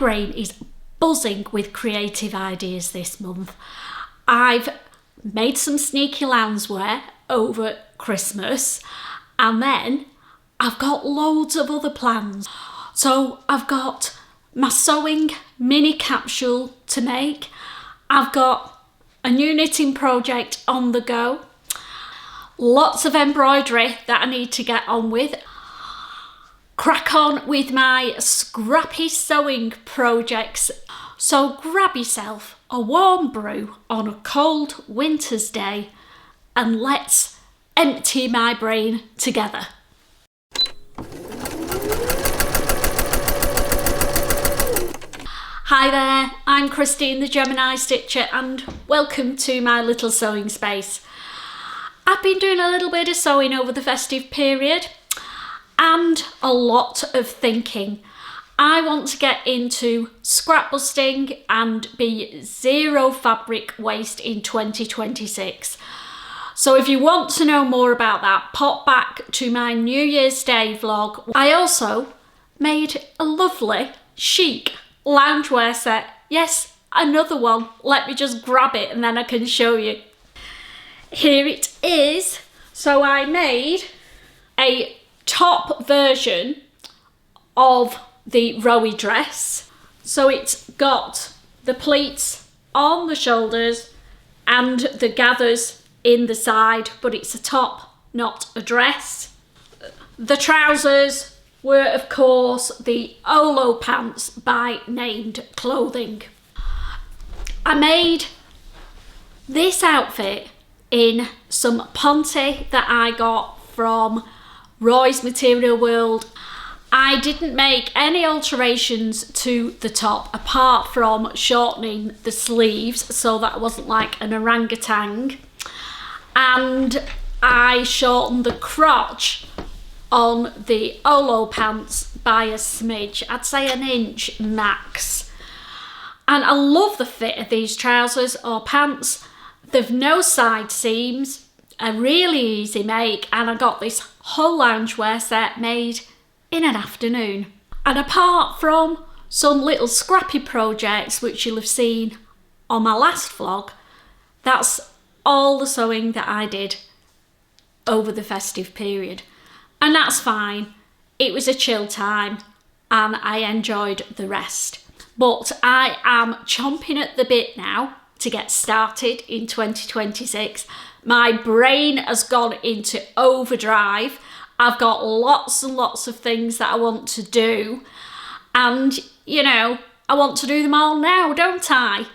brain is buzzing with creative ideas this month. I've made some sneaky loungewear over Christmas, and then I've got loads of other plans. So I've got my sewing mini capsule to make. I've got a new knitting project on the go. Lots of embroidery that I need to get on with. Crack on with my scrappy sewing projects. So grab yourself a warm brew on a cold winter's day and let's empty my brain together. Hi there, I'm Christine the Gemini Stitcher and welcome to my little sewing space. I've been doing a little bit of sewing over the festive period and a lot of thinking. I want to get into scrap busting and be zero fabric waste in 2026. So if you want to know more about that, pop back to my New Year's Day vlog. I also made a lovely chic loungewear set. Yes, another one. Let me just grab it and then I can show you. Here it is. So I made a top version of the rowy dress. So it's got the pleats on the shoulders and the gathers in the side, but it's a top, not a dress. The trousers were of course the Olo pants by Named Clothing. I made this outfit in some ponte that I got from Roy's Material World. I didn't make any alterations to the top apart from shortening the sleeves so that it wasn't like an orangutan, and I shortened the crotch on the Olo pants by a smidge, I'd say an inch max. And I love the fit of these trousers or pants. They've no side seams, a really easy make, and I got this whole loungewear set made in an afternoon. And apart from some little scrappy projects which you'll have seen on my last vlog, that's all the sewing that I did over the festive period. And that's fine. It was a chill time and I enjoyed the rest. But I am chomping at the bit now to get started in 2026. My brain has gone into overdrive. I've got lots and lots of things that I want to do. And, you know, I want to do them all now, don't I?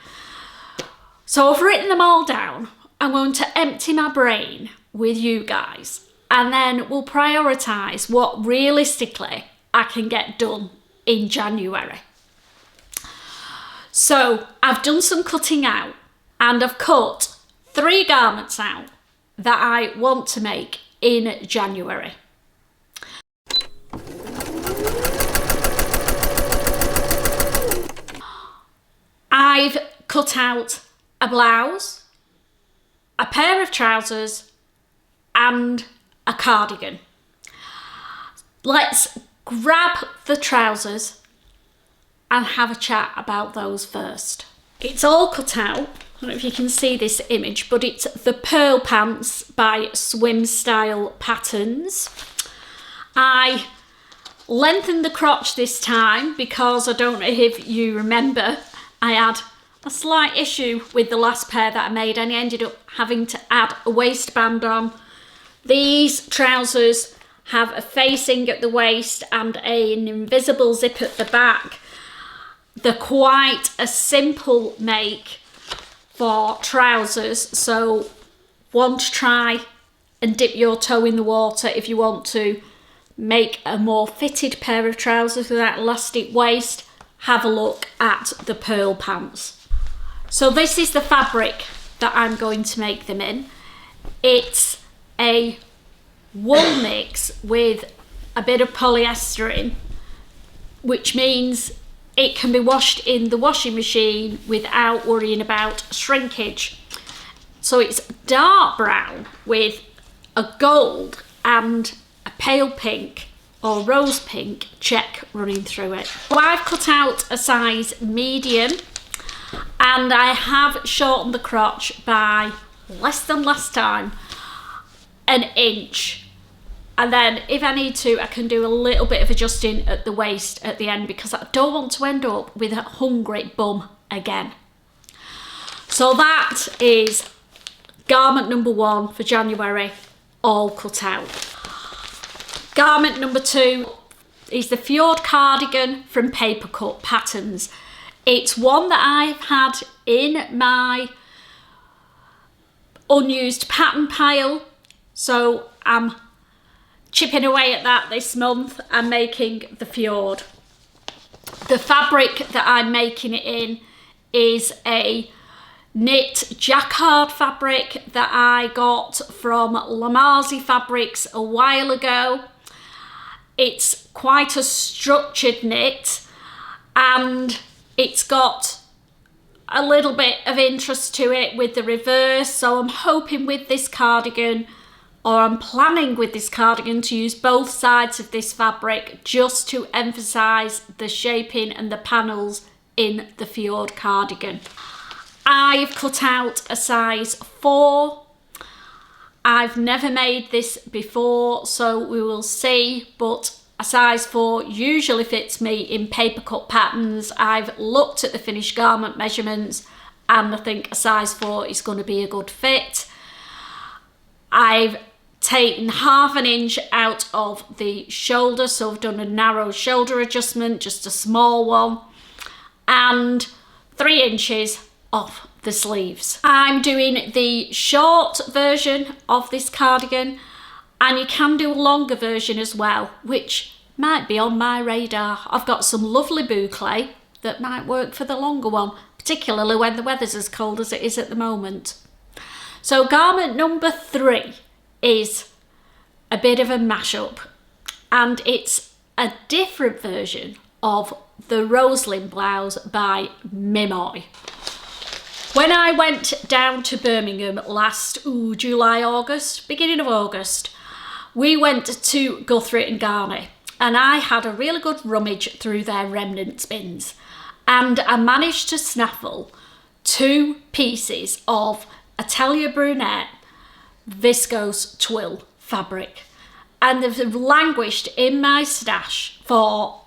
So I've written them all down. I'm going to empty my brain with you guys. And then we'll prioritise what realistically I can get done in January. So I've done some cutting out and I've cut 3 garments out that I want to make in January. I've cut out a blouse, a pair of trousers and a cardigan. Let's grab the trousers and have a chat about those first. It's all cut out. I don't know if you can see this image, but it's the pearl pants by Swim Style Patterns. I lengthened the crotch this time because I don't know if you remember, I had a slight issue with the last pair that I made and I ended up having to add a waistband on. These trousers have a facing at the waist and an invisible zip at the back. They're quite a simple make for trousers, so want to try and dip your toe in the water if you want to make a more fitted pair of trousers with that elastic waist, have a look at the pearl pants. So this is the fabric that I'm going to make them in. It's a wool mix with a bit of polyester in, which means it can be washed in the washing machine without worrying about shrinkage. So it's dark brown with a gold and a pale pink or rose pink check running through it. So I've cut out a size medium, and I have shortened the crotch by less than last time, an inch. And then if I need to, I can do a little bit of adjusting at the waist at the end, because I don't want to end up with a hungry bum again. So that is garment number 1 for January, all cut out. Garment number 2 is the Fjord cardigan from Paper Cut Patterns. It's one that I've had in my unused pattern pile, so I'm chipping away at that this month and making the Fjord. The fabric that I'm making it in is a knit jacquard fabric that I got from Lamazi Fabrics a while ago. It's quite a structured knit, and it's got a little bit of interest to it with the reverse, so I'm hoping with this cardigan, or I'm planning with this cardigan, to use both sides of this fabric just to emphasise the shaping and the panels in the Fjord cardigan. I've cut out a size 4. I've never made this before, so we will see, but a size 4 usually fits me in Paper Cut Patterns. I've looked at the finished garment measurements and I think a size 4 is going to be a good fit. I've taken ½ inch out of the shoulder, so I've done a narrow shoulder adjustment, just a small one, and 3 inches off the sleeves. I'm doing the short version of this cardigan, and you can do a longer version as well, which might be on my radar. I've got some lovely boucle that might work for the longer one, particularly when the weather's as cold as it is at the moment. So garment number 3 is a bit of a mashup, and it's a different version of the ROSLYN blouse by Mimoy. When I went down to Birmingham last July, August, beginning of August, we went to Guthrie and Garney, and I had a really good rummage through their remnants bins, and I managed to snaffle 2 pieces of Atelier Brunette viscose twill fabric, and they've languished in my stash for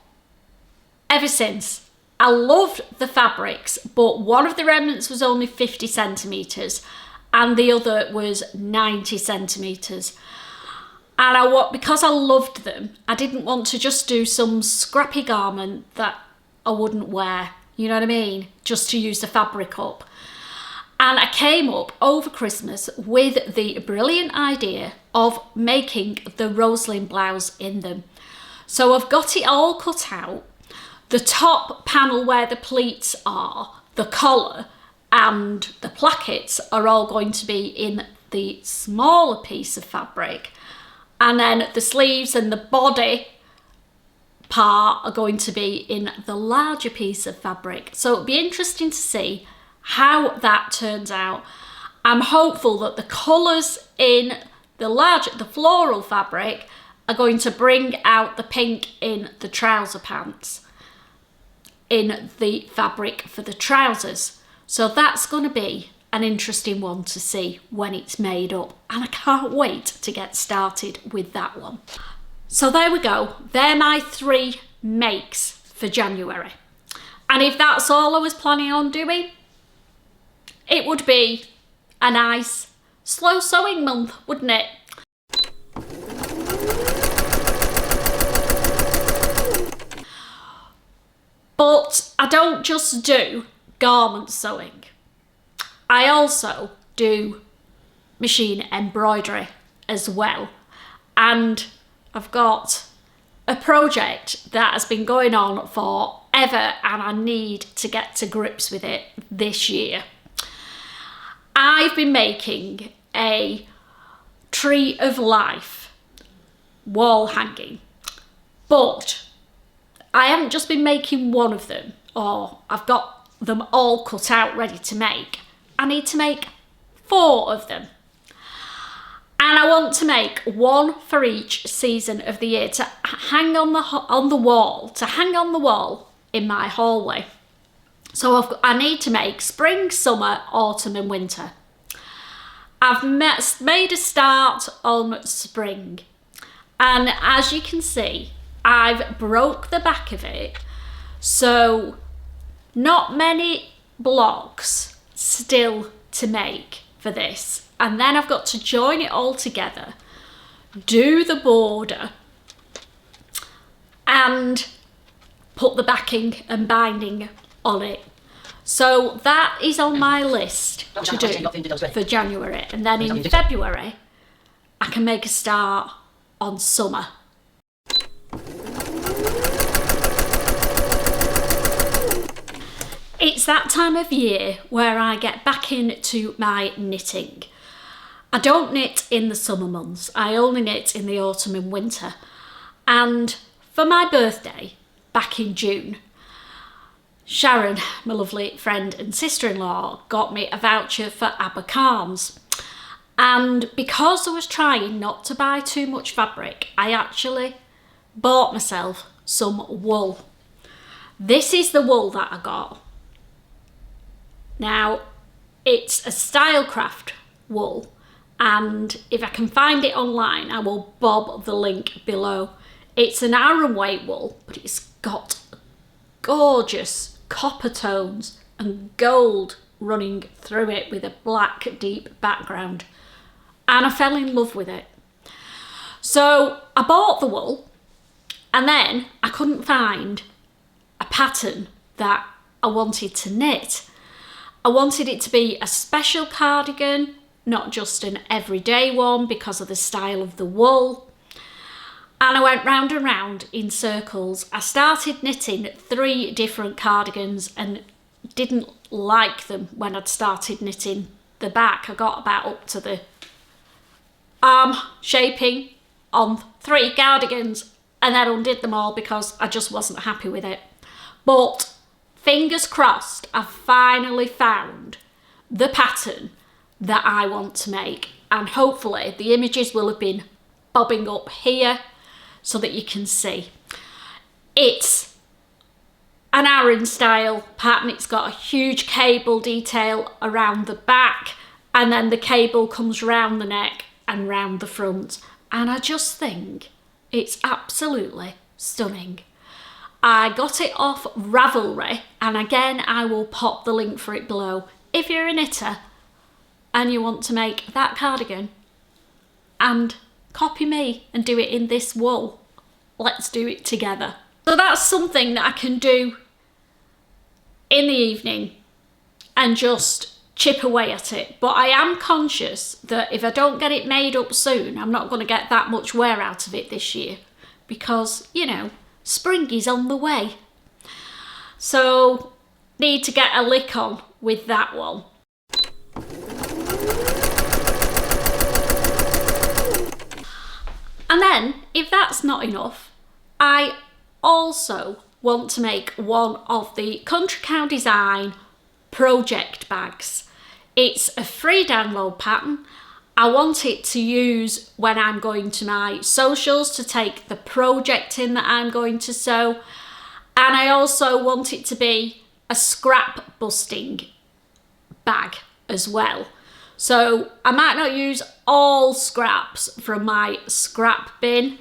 ever since. I loved the fabrics, but one of the remnants was only 50 centimetres and the other was 90 centimetres. And because I loved them, I didn't want to just do some scrappy garment that I wouldn't wear, you know what I mean? Just to use the fabric up. And I came up over Christmas with the brilliant idea of making the ROSLYN blouse in them. So I've got it all cut out. The top panel where the pleats are, the collar and the plackets are all going to be in the smaller piece of fabric. And then the sleeves and the body part are going to be in the larger piece of fabric. So it'll be interesting to see how that turns out. I'm hopeful that the colours in the floral fabric are going to bring out the pink in the trouser pants, in the fabric for the trousers. So that's going to be an interesting one to see when it's made up, and I can't wait to get started with that one. So there we go, they're my 3 makes for January. And if that's all I was planning on doing, it would be a nice slow sewing month, wouldn't it? But I don't just do garment sewing. I also do machine embroidery as well. And I've got a project that has been going on forever and I need to get to grips with it this year. I've been making a tree of life wall hanging, but I haven't just been making one of them, or I've got them all cut out ready to make. I need to make 4 of them. And I want to make one for each season of the year to hang on the wall in my hallway. So I need to make spring, summer, autumn and winter. I've made a start on spring, and as you can see, I've broke the back of it, so not many blocks still to make for this. And then I've got to join it all together, do the border and put the backing and binding on it. So that is on my list to do for January, and then in February I can make a start on summer. It's that time of year where I get back into my knitting. I don't knit in the summer months, I only knit in the autumn and winter. And for my birthday, back in June, Sharon, my lovely friend and sister-in-law, got me a voucher for Abercarn's. And because I was trying not to buy too much fabric, I actually bought myself some wool. This is the wool that I got. Now, it's a Stylecraft wool, and if I can find it online, I will bob the link below. It's an Aran weight wool, but it's got gorgeous copper tones and gold running through it with a black deep background, and I fell in love with it. So I bought the wool, and then I couldn't find a pattern that I wanted to knit. I wanted it to be a special cardigan, not just an everyday one because of the style of the wool. And I went round and round in circles. I started knitting 3 different cardigans and didn't like them when I'd started knitting the back. I got about up to the arm shaping on 3 cardigans and then undid them all because I just wasn't happy with it. But fingers crossed, I've finally found the pattern that I want to make, and hopefully the images will have been bobbing up here so that you can see. It's an Aran style pattern. It's got a huge cable detail around the back, and then the cable comes round the neck and round the front, and I just think it's absolutely stunning. I got it off Ravelry, and again I will pop the link for it below. If you're a knitter and you want to make that cardigan and copy me and do it in this wool, let's do it together. So that's something that I can do in the evening and just chip away at it. But I am conscious that if I don't get it made up soon, I'm not going to get that much wear out of it this year because, you know, spring is on the way. So need to get a lick on with that one. And then, if that's not enough, I also want to make one of the Country Cow Design project bags. It's a free download pattern. I want it to use when I'm going to my socials to take the project in that I'm going to sew. And I also want it to be a scrap busting bag as well. So I might not use all scraps from my scrap bin,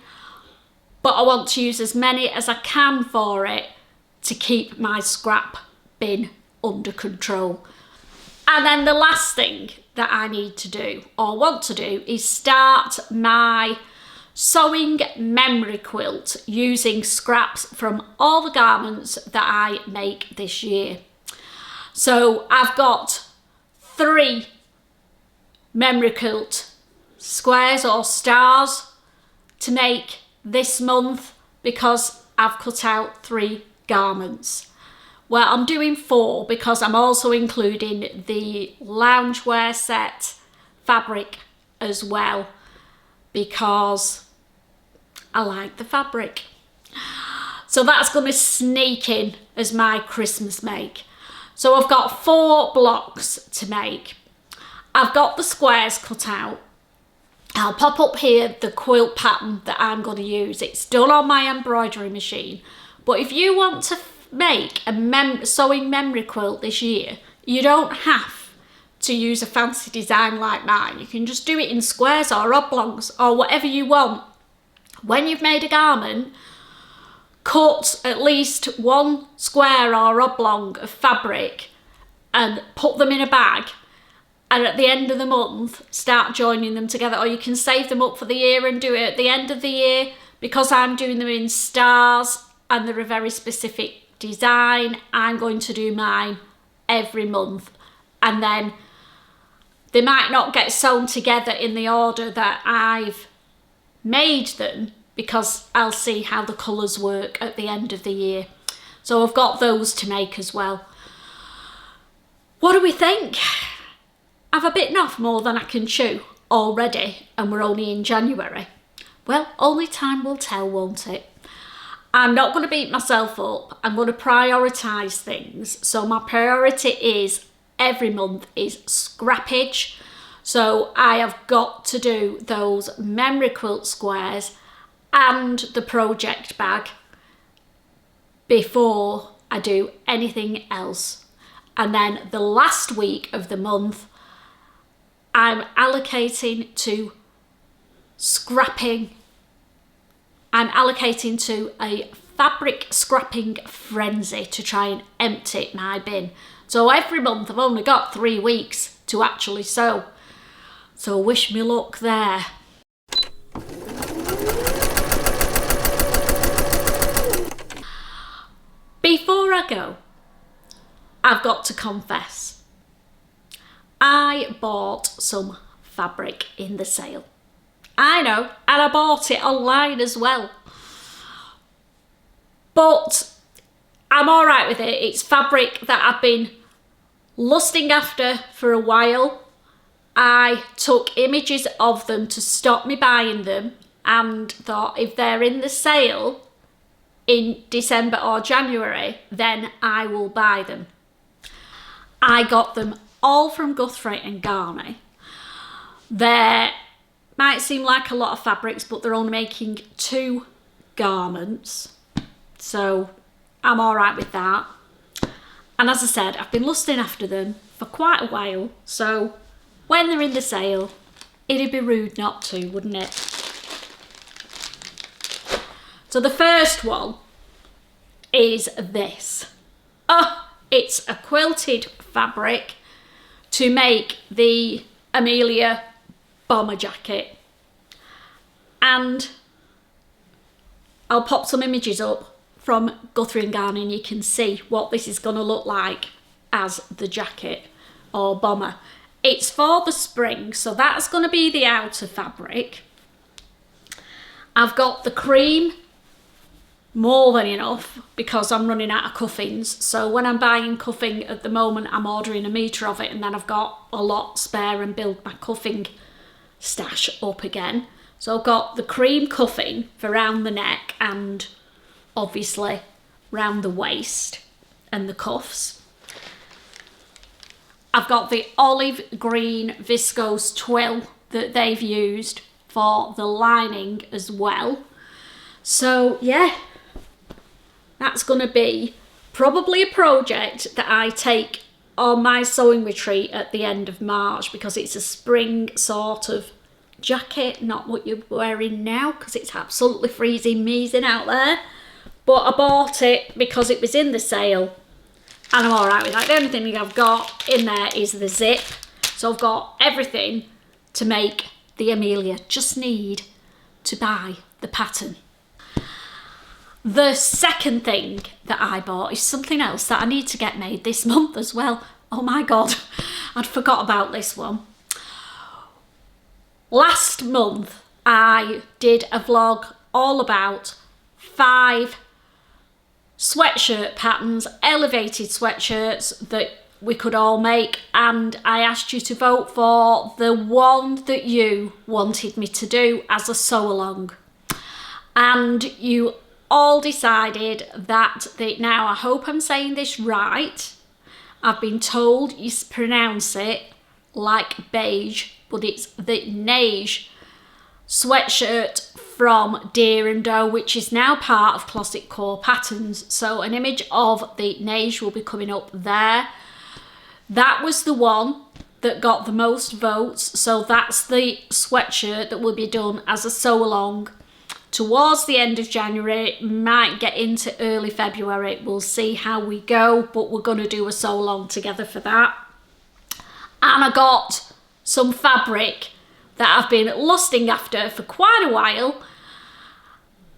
but I want to use as many as I can for it to keep my scrap bin under control. And then the last thing that I need to do or want to do is start my sewing memory quilt using scraps from all the garments that I make this year. So I've got 3 memory quilt squares or stars to make this month because I've cut out 3 garments. Well, I'm doing 4 because I'm also including the loungewear set fabric as well because I like the fabric. So that's going to sneak in as my Christmas make. So I've got 4 blocks to make. I've got the squares cut out I'll pop up here the quilt pattern that I'm going to use. It's done on my embroidery machine. But if you want to make a sewing memory quilt this year, you don't have to use a fancy design like mine. You can just do it in squares or oblongs or whatever you want. When you've made a garment, cut at least one square or oblong of fabric and put them in a bag, and at the end of the month start joining them together, or you can save them up for the year and do it at the end of the year. Because I'm doing them in stars and they're a very specific design, I'm going to do mine every month, and then they might not get sewn together in the order that I've made them, because I'll see how the colours work at the end of the year. So I've got those to make as well. What do we think? I've bitten off more than I can chew already, and we're only in January. Well, only time will tell, won't it? I'm not going to beat myself up. I'm going to prioritise things. So my priority is every month is scrappage. So I have got to do those memory quilt squares and the project bag before I do anything else. And then the last week of the month, I'm allocating to scrapping. I'm allocating to a fabric scrapping frenzy to try and empty my bin. So every month I've only got 3 weeks to actually sew. So wish me luck there. Before I go, I've got to confess, I bought some fabric in the sale. I know, and I bought it online as well. But I'm all right with it. It's fabric that I've been lusting after for a while. I took images of them to stop me buying them and thought if they're in the sale in December or January, then I will buy them. I got them all from Guthrie and Garney. They might seem like a lot of fabrics, but they're only making 2 garments. So I'm all right with that. And as I said, I've been lusting after them for quite a while. So when they're in the sale, it'd be rude not to, wouldn't it? So the first one is this. Oh, it's a quilted fabric to make the Amelia bomber jacket. And I'll pop some images up from Guthrie and Garney and you can see what this is going to look like as the jacket or bomber. It's for the spring, so that's going to be the outer fabric. I've got the cream, more than enough, because I'm running out of cuffings. So when I'm buying cuffing at the moment, I'm ordering a metre of it, and then I've got a lot spare and build my cuffing stash up again. So I've got the cream cuffing for round the neck and obviously round the waist and the cuffs. I've got the olive green viscose twill that they've used for the lining as well. So yeah, that's going to be probably a project that I take on my sewing retreat at the end of March, because it's a spring sort of jacket, not what you're wearing now, because it's absolutely freezing measing out there. But I bought it because it was in the sale and I'm all right with that. The only thing I've got in there is the zip. So I've got everything to make the Amelia. Just need to buy the pattern. The second thing that I bought is something else that I need to get made this month as well. Oh my God, I'd forgot about this one. Last month I did a vlog all about 5 sweatshirt patterns, elevated sweatshirts that we could all make, and I asked you to vote for the one that you wanted me to do as a sew along, and you all decided that now I hope I'm saying this right. I've been told you pronounce it like beige, but it's the neige sweatshirt from Deer and Doe, which is now part of Closet Core Patterns. So an image of the neige will be coming up there. That was the one that got the most votes. So that's the sweatshirt that will be done as a sew along towards the end of January, might get into early February. We'll see how we go, but we're going to do a sew along together for that. And I got some fabric that I've been lusting after for quite a while.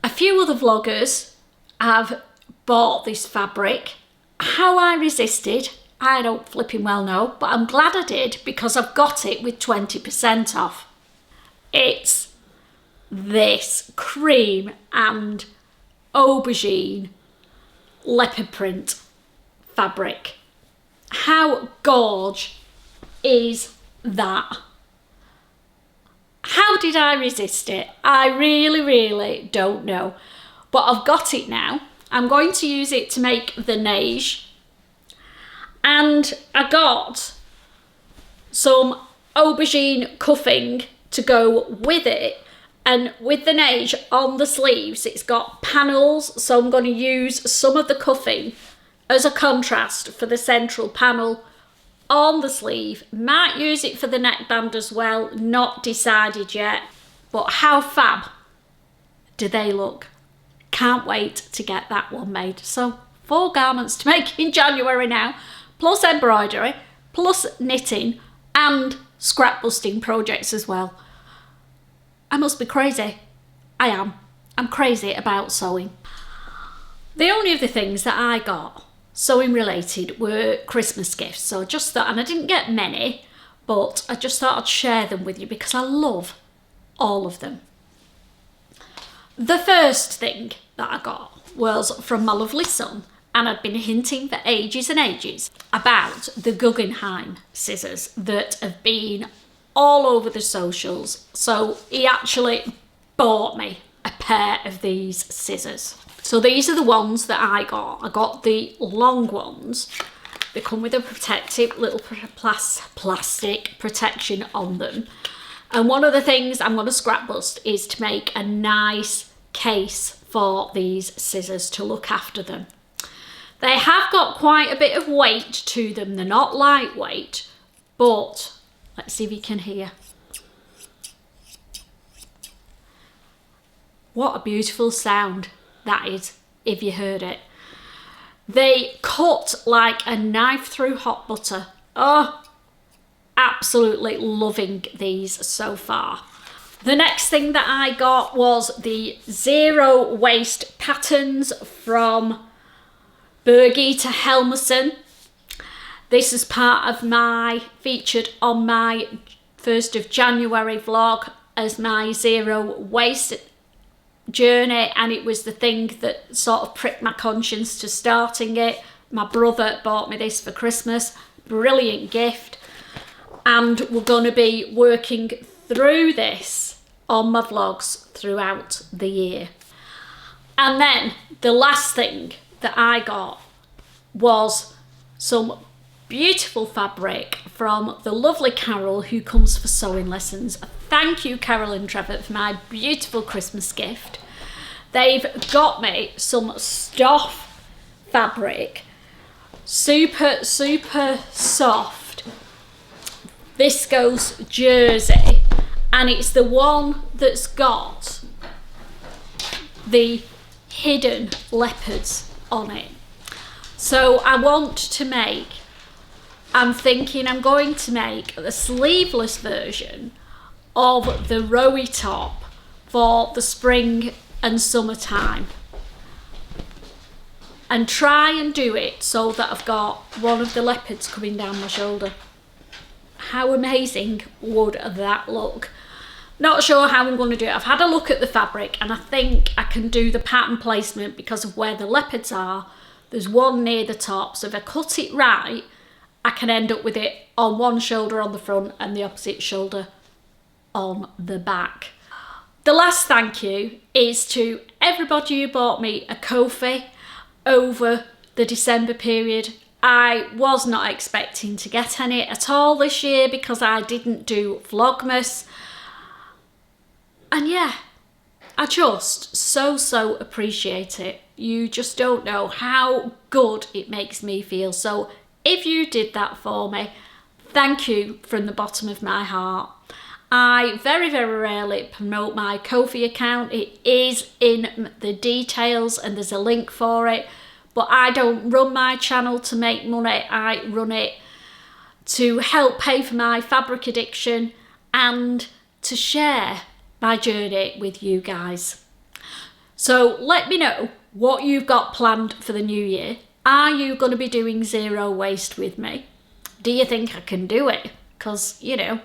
A few other vloggers have bought this fabric. How I resisted, I don't flipping well know, but I'm glad I did because I've got it with 20% off. It's this cream and aubergine leopard print fabric. How gorge is that? How did I resist it? I really don't know, but I've got it now. I'm going to use it to make the neige, and I got some aubergine cuffing to go with it. And with the neige on the sleeves, it's got panels, so I'm going to use some of the cuffing as a contrast for the central panel on the sleeve. Might use it for the neckband as well, not decided yet. But how fab do they look? Can't wait to get that one made. So 4 garments to make in January now, plus embroidery, plus knitting and scrap busting projects as well. I must be crazy. I am. I'm crazy about sewing. The only other things that I got sewing related were Christmas gifts. So I just thought, and I didn't get many, but I just thought I'd share them with you because I love all of them. The first thing that I got was from my lovely son, and I'd been hinting for ages and ages about the Guggenheim scissors that have been all over the socials. So he actually bought me a pair of these scissors. So these are the ones that I got. I got the long ones. They come with a protective little plastic protection on them. And one of the things I'm going to scrap bust is to make a nice case for these scissors to look after them. They have got quite a bit of weight to them. They're not lightweight, but let's see if you can hear. What a beautiful sound that is, if you heard it. They cut like a knife through hot butter. Oh, absolutely loving these so far. The next thing that I got was the zero waste patterns from Birgitta Helmerson. This is part of my, featured on my 1st of January vlog as my zero waste journey, and it was the thing that sort of pricked my conscience to starting it. My brother bought me this for Christmas. Brilliant gift. And we're going to be working through this on my vlogs throughout the year. And then the last thing that I got was some beautiful fabric from the lovely Carol, who comes for sewing lessons. Thank you, Carol and Trevor, for my beautiful Christmas gift. They've got me some stuff fabric, super soft viscose jersey, and it's the one that's got the hidden leopards on it. So I'm thinking I'm going to make the sleeveless version of the rowy top for the spring and summertime, and try and do it so that I've got one of the leopards coming down my shoulder. How amazing would that look? Not sure how I'm going to do it. I've had a look at the fabric and I think I can do the pattern placement because of where the leopards are. There's one near the top, so if I cut it right, I can end up with it on one shoulder on the front and the opposite shoulder on the back. The last thank you is to everybody who bought me a Ko-fi over the December period. I was not expecting to get any at all this year because I didn't do Vlogmas. And yeah, I just so appreciate it. You just don't know how good it makes me feel. So if you did that for me, thank you from the bottom of my heart. I very rarely promote my Ko-fi account. It is in the details and there's a link for it. But I don't run my channel to make money. I run it to help pay for my fabric addiction and to share my journey with you guys. So let me know what you've got planned for the new year. Are you going to be doing zero waste with me? Do you think I can do it? Because, you know,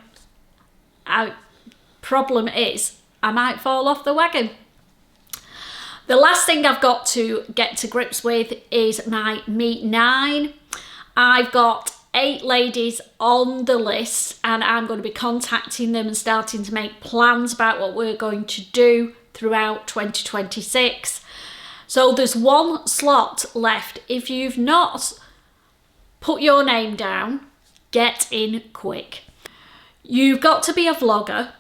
problem is I might fall off the wagon. The last thing I've got to get to grips with is my Meet 9. I've got 8 ladies on the list and I'm going to be contacting them and starting to make plans about what we're going to do throughout 2026. So there's 1 slot left. If you've not put your name down, get in quick. You've got to be a vlogger.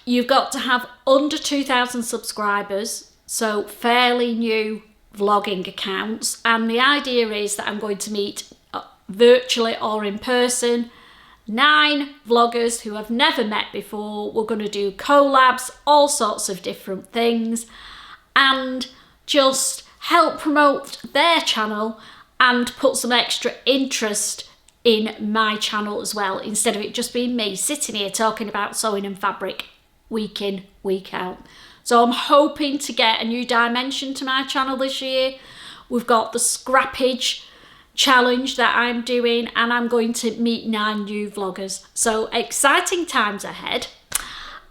You've got to have under 2,000 subscribers. So fairly new vlogging accounts, and the idea is that I'm going to meet virtually or in person 9 vloggers who I've never met before. We're going to do collabs, all sorts of different things, and just help promote their channel and put some extra interest in my channel as well, instead of it just being me sitting here talking about sewing and fabric week in, week out. So I'm hoping to get a new dimension to my channel this year. We've got the scrappage challenge that I'm doing, and I'm going to meet 9 new vloggers. So exciting times ahead.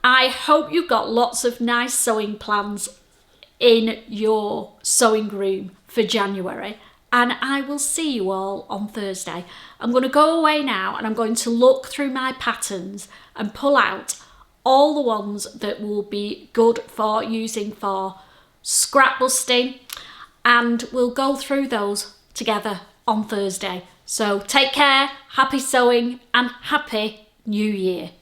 I hope you've got lots of nice sewing plans in your sewing room for January. And I will see you all on Thursday. I'm going to go away now and I'm going to look through my patterns and pull out all the ones that will be good for using for scrap busting, and we'll go through those together on Thursday. So take care, happy sewing and happy new year.